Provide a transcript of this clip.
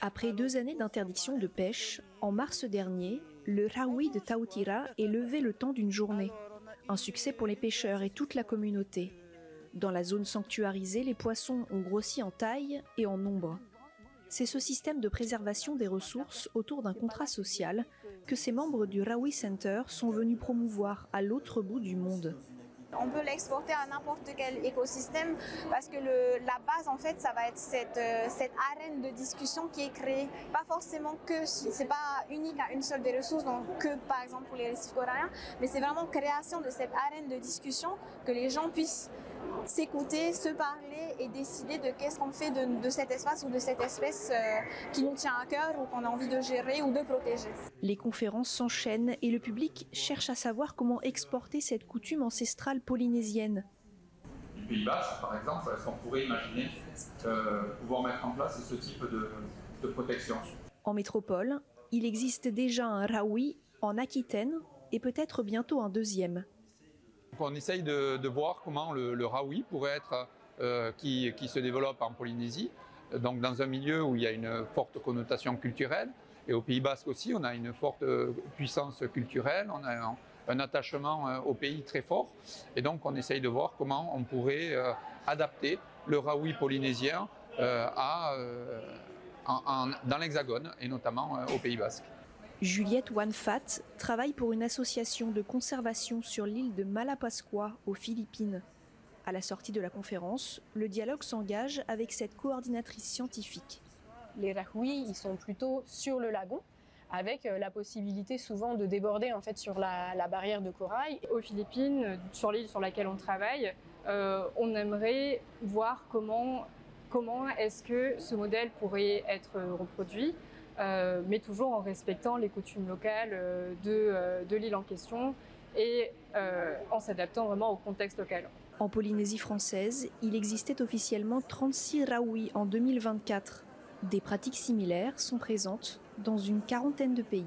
Après 2 années d'interdiction de pêche, en mars dernier, le rawi de Tautira est levé le temps d'une journée. Un succès pour les pêcheurs et toute la communauté. Dans la zone sanctuarisée, les poissons ont grossi en taille et en nombre. C'est ce système de préservation des ressources autour d'un contrat social que ces membres du Rawi Center sont venus promouvoir à l'autre bout du monde. On peut l'exporter à n'importe quel écosystème parce que la base, en fait, ça va être cette arène de discussion qui est créée. Pas forcément que, c'est pas unique à une seule des ressources, donc que par exemple pour les récifs coralliens, mais c'est vraiment création de cette arène de discussion que les gens puissent s'écouter, se parler et décider de qu'est-ce qu'on fait de cet espace ou de cette espèce qui nous tient à cœur ou qu'on a envie de gérer ou de protéger. Les conférences s'enchaînent et le public cherche à savoir comment exporter cette coutume ancestrale polynésienne. Du Pays Basque, par exemple, est-ce qu'on pourrait imaginer pouvoir mettre en place ce type de protection? En métropole, il existe déjà un rawi en Aquitaine et peut-être bientôt un deuxième. On essaye de voir comment le rawi pourrait être, qui se développe en Polynésie, donc dans un milieu où il y a une forte connotation culturelle. Et au Pays Basque aussi, on a une forte puissance culturelle, on a un attachement au pays très fort. Et donc on essaye de voir comment on pourrait adapter le rawi polynésien dans l'Hexagone et notamment au Pays Basque. Juliette Wanfat travaille pour une association de conservation sur l'île de Malapascua aux Philippines. À la sortie de la conférence, le dialogue s'engage avec cette coordinatrice scientifique. Les rahuis, ils sont plutôt sur le lagon, avec la possibilité souvent de déborder en fait sur la barrière de corail. Aux Philippines, sur l'île sur laquelle on travaille, on aimerait voir comment est-ce que ce modèle pourrait être reproduit, mais toujours en respectant les coutumes locales de l'île en question et en s'adaptant vraiment au contexte local. En Polynésie française, il existait officiellement 36 rawi en 2024. Des pratiques similaires sont présentes dans une quarantaine de pays.